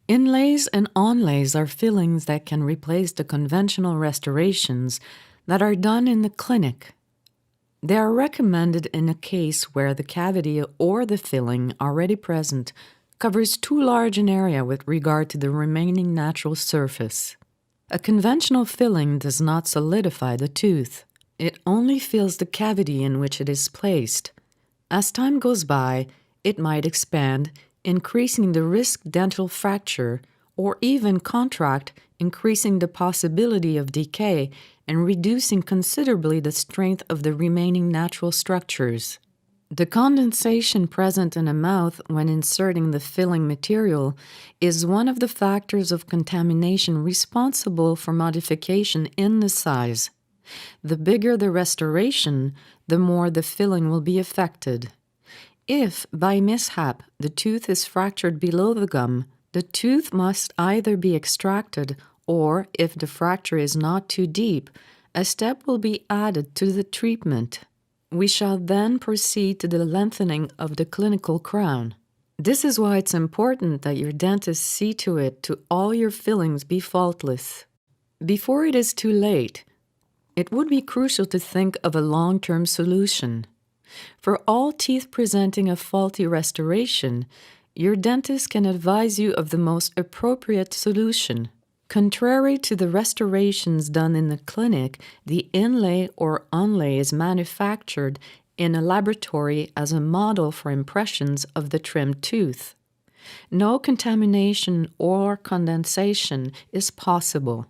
Inlays and onlays are fillings that can replace the conventional restorations that are done in the clinic. They are recommended in a case where the cavity or the filling already present covers too large an area with regard to the remaining natural surface. A conventional filling does not solidify the tooth. It only fills the cavity in which it is placed. As time goes by, it might expand, increasing the risk dental fracture, or even contract, increasing the possibility of decay and reducing considerably the strength of the remaining natural structures. The condensation present in a mouth when inserting the filling material is one of the factors of contamination responsible for modification in the size. The bigger the restoration, the more the filling will be affected. If, by mishap, the tooth is fractured below the gum, the tooth must either be extracted or, if the fracture is not too deep, a step will be added to the treatment. We shall then proceed to the lengthening of the clinical crown. This is why it's important that your dentist see to it to all your fillings be faultless. Before it is too late, it would be crucial to think of a long-term solution. For all teeth presenting a faulty restoration, your dentist can advise you of the most appropriate solution. Contrary to the restorations done in the clinic, the inlay or onlay is manufactured in a laboratory as a model for impressions of the trimmed tooth. No contamination or condensation is possible.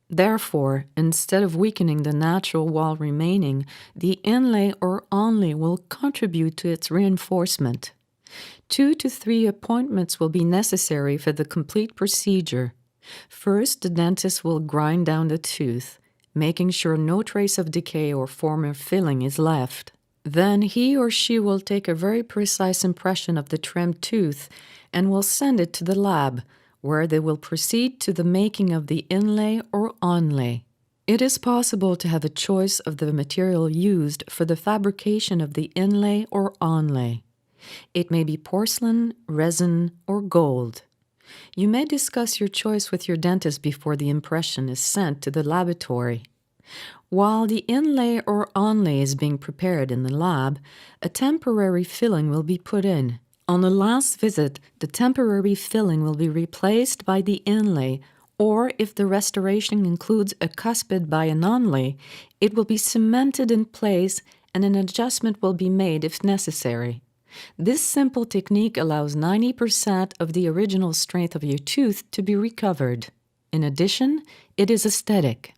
Therefore, instead of weakening the natural wall remaining, the inlay or onlay will contribute to its reinforcement. 2 to 3 appointments will be necessary for the complete procedure. First, the dentist will grind down the tooth, making sure no trace of decay or former filling is left. Then he or she will take a very precise impression of the trimmed tooth and will send it to the lab, where they will proceed to the making of the inlay or onlay. It is possible to have a choice of the material used for the fabrication of the inlay or onlay. It may be porcelain, resin, or gold. You may discuss your choice with your dentist before the impression is sent to the laboratory. While the inlay or onlay is being prepared in the lab, a temporary filling will be put in. On the last visit, the temporary filling will be replaced by the inlay, or if the restoration includes a cuspid by an onlay, it will be cemented in place and an adjustment will be made if necessary. This simple technique allows 90% of the original strength of your tooth to be recovered. In addition, it is aesthetic.